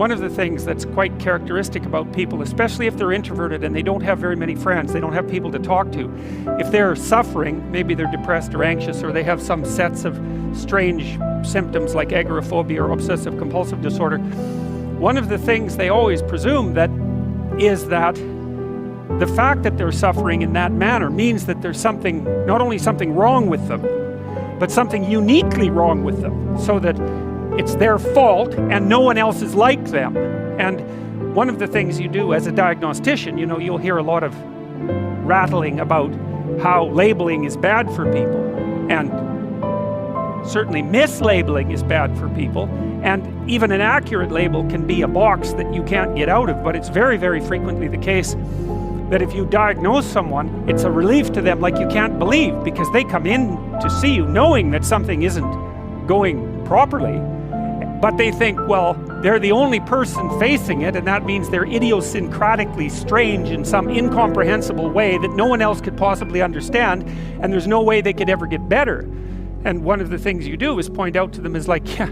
One of the things that's quite characteristic about people, especially if they're introverted and they don't have very many friends, they don't have people to talk to, if they're suffering, maybe they're depressed or anxious, or they have some sets of strange symptoms like agoraphobia or obsessive compulsive disorder, one of the things they always presume is that the fact that they're suffering in that manner means that there's something, not only something wrong with them, but something uniquely wrong with them, so that it's their fault and no one else is like them. And one of the things you do as a diagnostician, you know, you'll hear a lot of rattling about how labeling is bad for people, and certainly mislabeling is bad for people, and even an accurate label can be a box that you can't get out of. But it's very, very frequently the case that if you diagnose someone, it's a relief to them like you can't believe, because they come in to see you knowing that something isn't going properly, but they think, well, they're the only person facing it, and that means they're idiosyncratically strange in some incomprehensible way that no one else could possibly understand, and there's no way they could ever get better. And one of the things you do is point out to them is like, yeah,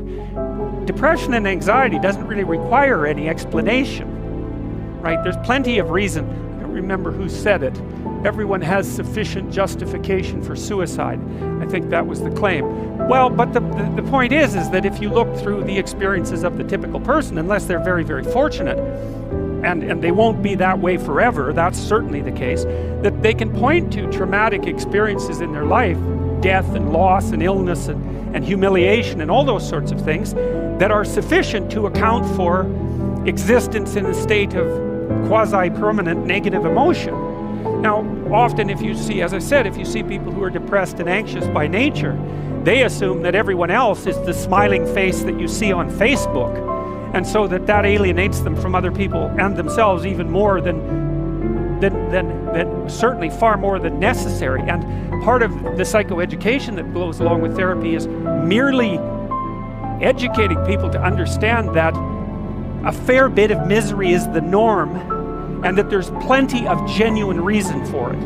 depression and anxiety doesn't really require any explanation, right? There's plenty of reason. I don't remember who said it. Everyone has sufficient justification for suicide. I think that was the claim. Well, but the point is that if you look through the experiences of the typical person, unless they're very, very fortunate, and they won't be that way forever, that's certainly the case, that they can point to traumatic experiences in their life, death and loss and illness and humiliation and all those sorts of things, that are sufficient to account for existence in a state of quasi-permanent negative emotion. Now, often if you see, as I said, if you see people who are depressed and anxious by nature, they assume that everyone else is the smiling face that you see on Facebook, and so that alienates them from other people and themselves even more than certainly far more than necessary. And part of the psychoeducation that goes along with therapy is merely educating people to understand that a fair bit of misery is the norm, and that there's plenty of genuine reason for it.